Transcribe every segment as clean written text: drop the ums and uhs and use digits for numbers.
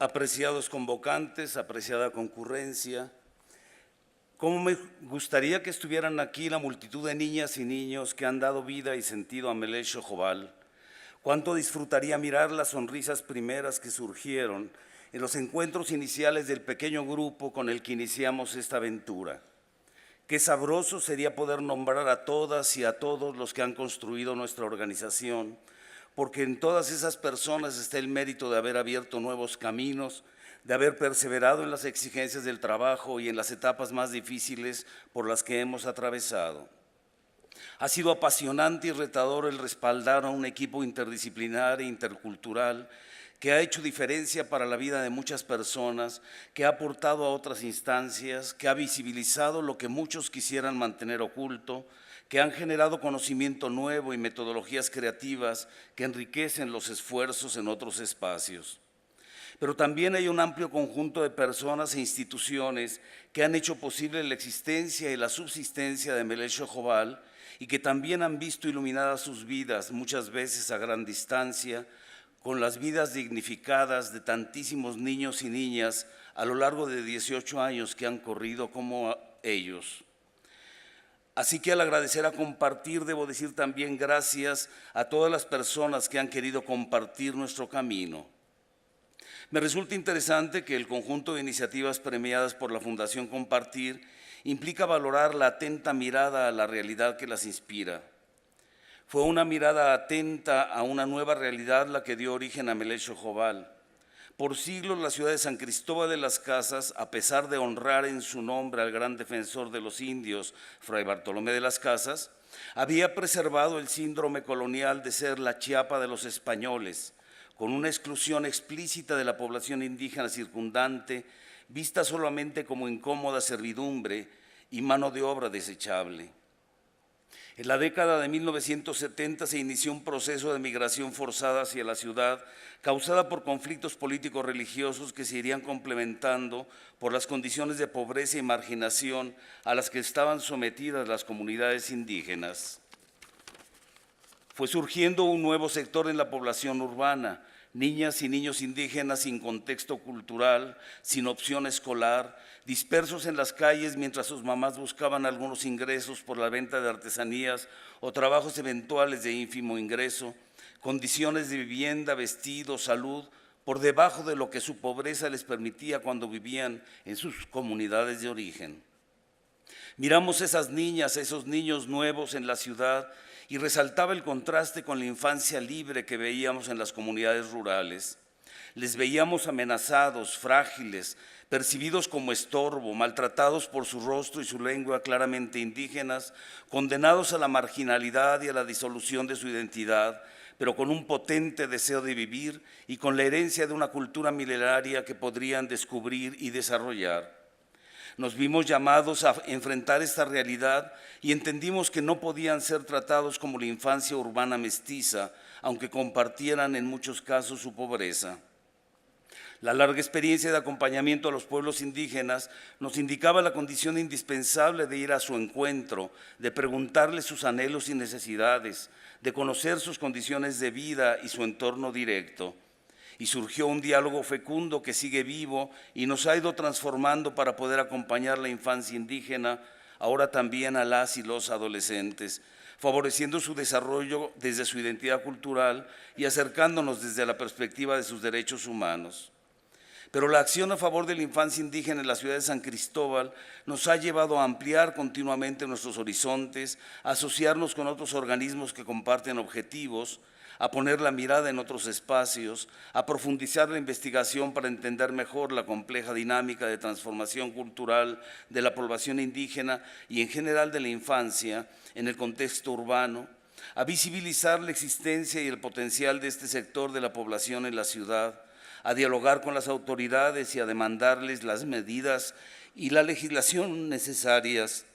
Apreciados convocantes, apreciada concurrencia, cómo me gustaría que estuvieran aquí la multitud de niñas y niños que han dado vida y sentido a Melech Shohobal. Cuánto disfrutaría mirar las sonrisas primeras que surgieron en los encuentros iniciales del pequeño grupo con el que iniciamos esta aventura. Qué sabroso sería poder nombrar a todas y a todos los que han construido nuestra organización, porque en todas esas personas está el mérito de haber abierto nuevos caminos, de haber perseverado en las exigencias del trabajo y en las etapas más difíciles por las que hemos atravesado. Ha sido apasionante y retador el respaldar a un equipo interdisciplinar e intercultural que ha hecho diferencia para la vida de muchas personas, que ha aportado a otras instancias, que ha visibilizado lo que muchos quisieran mantener oculto, que han generado conocimiento nuevo y metodologías creativas que enriquecen los esfuerzos en otros espacios. Pero también hay un amplio conjunto de personas e instituciones que han hecho posible la existencia y la subsistencia de Melech Shohobal y que también han visto iluminadas sus vidas, muchas veces a gran distancia, con las vidas dignificadas de tantísimos niños y niñas a lo largo de 18 años que han corrido como ellos. Así que al agradecer a compartir, debo decir también gracias a todas las personas que han querido compartir nuestro camino. Me resulta interesante que el conjunto de iniciativas premiadas por la Fundación Compartir implica valorar la atenta mirada a la realidad que las inspira. Fue una mirada atenta a una nueva realidad la que dio origen a Melech Shohobal. Por siglos la ciudad de San Cristóbal de las Casas, a pesar de honrar en su nombre al gran defensor de los indios, Fray Bartolomé de las Casas, había preservado el síndrome colonial de ser la Chiapa de los españoles, con una exclusión explícita de la población indígena circundante, vista solamente como incómoda servidumbre y mano de obra desechable. En la década de 1970 se inició un proceso de migración forzada hacia la ciudad, causada por conflictos políticos religiosos que se irían complementando por las condiciones de pobreza y marginación a las que estaban sometidas las comunidades indígenas. Fue surgiendo un nuevo sector en la población urbana, niñas y niños indígenas sin contexto cultural, sin opción escolar, dispersos en las calles mientras sus mamás buscaban algunos ingresos por la venta de artesanías o trabajos eventuales de ínfimo ingreso, condiciones de vivienda, vestido, salud, por debajo de lo que su pobreza les permitía cuando vivían en sus comunidades de origen. Miramos esas niñas, esos niños nuevos en la ciudad y resaltaba el contraste con la infancia libre que veíamos en las comunidades rurales. Les veíamos amenazados, frágiles, percibidos como estorbo, maltratados por su rostro y su lengua claramente indígenas, condenados a la marginalidad y a la disolución de su identidad, pero con un potente deseo de vivir y con la herencia de una cultura milenaria que podrían descubrir y desarrollar. Nos vimos llamados a enfrentar esta realidad y entendimos que no podían ser tratados como la infancia urbana mestiza, aunque compartieran en muchos casos su pobreza. La larga experiencia de acompañamiento a los pueblos indígenas nos indicaba la condición indispensable de ir a su encuentro, de preguntarles sus anhelos y necesidades, de conocer sus condiciones de vida y su entorno directo. Y surgió un diálogo fecundo que sigue vivo y nos ha ido transformando para poder acompañar la infancia indígena, ahora también a las y los adolescentes, favoreciendo su desarrollo desde su identidad cultural y acercándonos desde la perspectiva de sus derechos humanos. Pero la acción a favor de la infancia indígena en la ciudad de San Cristóbal nos ha llevado a ampliar continuamente nuestros horizontes, a asociarnos con otros organismos que comparten objetivos, a poner la mirada en otros espacios, a profundizar la investigación para entender mejor la compleja dinámica de transformación cultural de la población indígena y en general de la infancia en el contexto urbano, a visibilizar la existencia y el potencial de este sector de la población en la ciudad, a dialogar con las autoridades y a demandarles las medidas y la legislación necesarias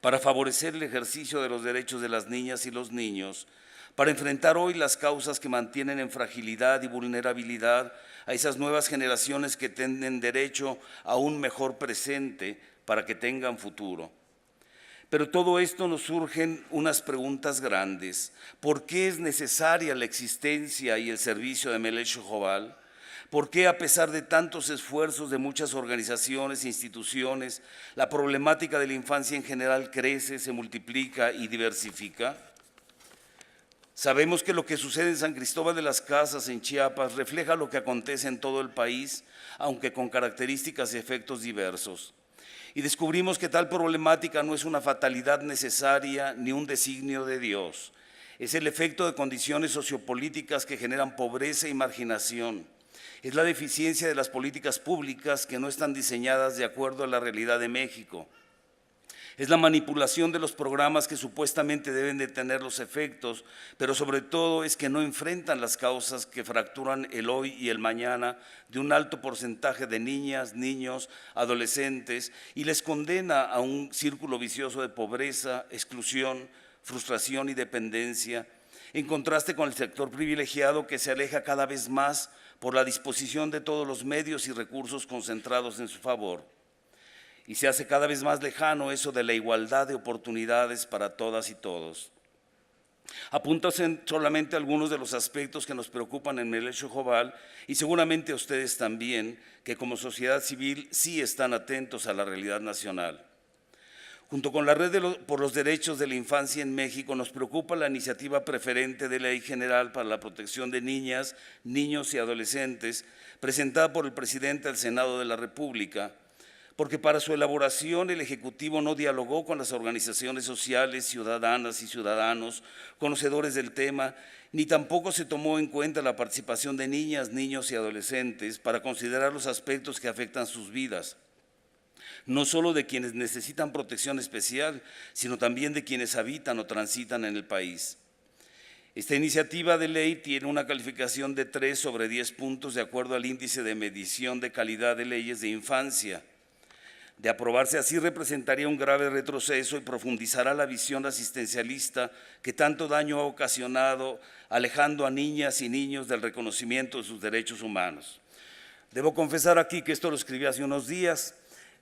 para favorecer el ejercicio de los derechos de las niñas y los niños, para enfrentar hoy las causas que mantienen en fragilidad y vulnerabilidad a esas nuevas generaciones que tienen derecho a un mejor presente para que tengan futuro. Pero todo esto nos surgen unas preguntas grandes. ¿Por qué es necesaria la existencia y el servicio de Melech Shohobal? ¿Por qué, a pesar de tantos esfuerzos de muchas organizaciones e instituciones, la problemática de la infancia en general crece, se multiplica y diversifica? Sabemos que lo que sucede en San Cristóbal de las Casas, en Chiapas, refleja lo que acontece en todo el país, aunque con características y efectos diversos. Y descubrimos que tal problemática no es una fatalidad necesaria ni un designio de Dios. Es el efecto de condiciones sociopolíticas que generan pobreza y marginación. Es la deficiencia de las políticas públicas que no están diseñadas de acuerdo a la realidad de México. Es la manipulación de los programas que supuestamente deben de tener los efectos, pero sobre todo es que no enfrentan las causas que fracturan el hoy y el mañana de un alto porcentaje de niñas, niños, adolescentes y les condena a un círculo vicioso de pobreza, exclusión, frustración y dependencia, en contraste con el sector privilegiado que se aleja cada vez más por la disposición de todos los medios y recursos concentrados en su favor. Y se hace cada vez más lejano eso de la igualdad de oportunidades para todas y todos. Apunto solamente algunos de los aspectos que nos preocupan en Melesio Joval y seguramente a ustedes también, que como sociedad civil sí están atentos a la realidad nacional. Junto con la Red por los Derechos de la Infancia en México, nos preocupa la iniciativa preferente de Ley General para la Protección de Niñas, Niños y Adolescentes, presentada por el presidente del Senado de la República, porque para su elaboración el Ejecutivo no dialogó con las organizaciones sociales, ciudadanas y ciudadanos, conocedores del tema, ni tampoco se tomó en cuenta la participación de niñas, niños y adolescentes para considerar los aspectos que afectan sus vidas, no solo de quienes necesitan protección especial, sino también de quienes habitan o transitan en el país. Esta iniciativa de ley tiene una calificación de 3 sobre 10 puntos de acuerdo al índice de medición de calidad de leyes de infancia. De aprobarse así, representaría un grave retroceso y profundizará la visión asistencialista que tanto daño ha ocasionado, alejando a niñas y niños del reconocimiento de sus derechos humanos. Debo confesar aquí que esto lo escribí hace unos días,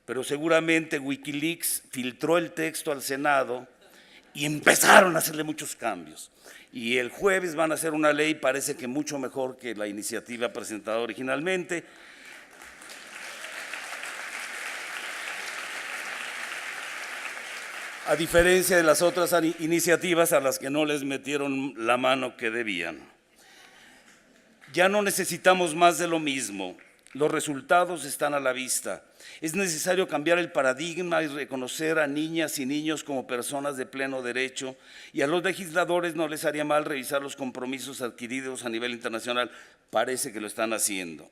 pero seguramente Wikileaks filtró el texto al Senado y empezaron a hacerle muchos cambios. Y el jueves van a hacer una ley, parece que mucho mejor que la iniciativa presentada originalmente. A diferencia de las otras iniciativas a las que no les metieron la mano que debían. Ya no necesitamos más de lo mismo. Los resultados están a la vista. Es necesario cambiar el paradigma y reconocer a niñas y niños como personas de pleno derecho, y a los legisladores no les haría mal revisar los compromisos adquiridos a nivel internacional. Parece que lo están haciendo.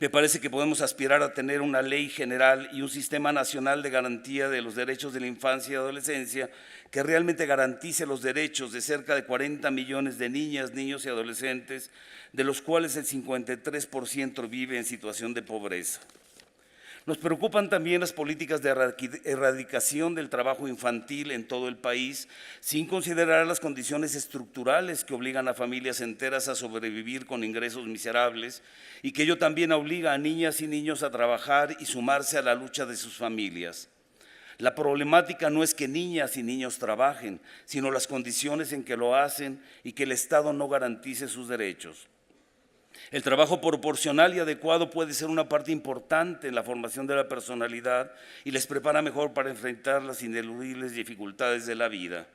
Me parece que podemos aspirar a tener una ley general y un sistema nacional de garantía de los derechos de la infancia y adolescencia que realmente garantice los derechos de cerca de 40 millones de niñas, niños y adolescentes, de los cuales el 53% vive en situación de pobreza. Nos preocupan también las políticas de erradicación del trabajo infantil en todo el país, sin considerar las condiciones estructurales que obligan a familias enteras a sobrevivir con ingresos miserables y que ello también obliga a niñas y niños a trabajar y sumarse a la lucha de sus familias. La problemática no es que niñas y niños trabajen, sino las condiciones en que lo hacen y que el Estado no garantice sus derechos. El trabajo proporcional y adecuado puede ser una parte importante en la formación de la personalidad y les prepara mejor para enfrentar las ineludibles dificultades de la vida.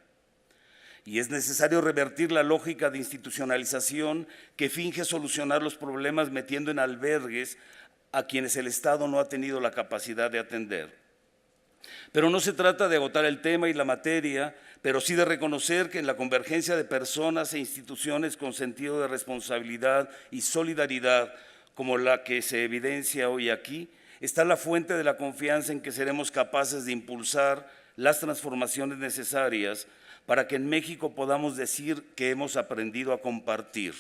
Y es necesario revertir la lógica de institucionalización que finge solucionar los problemas metiendo en albergues a quienes el Estado no ha tenido la capacidad de atender. Pero no se trata de agotar el tema y la materia, pero sí de reconocer que en la convergencia de personas e instituciones con sentido de responsabilidad y solidaridad, como la que se evidencia hoy aquí, está la fuente de la confianza en que seremos capaces de impulsar las transformaciones necesarias para que en México podamos decir que hemos aprendido a compartir.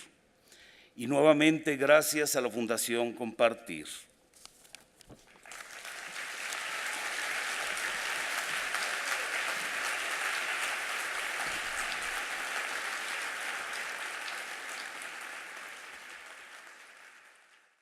Y nuevamente, gracias a la Fundación Compartir.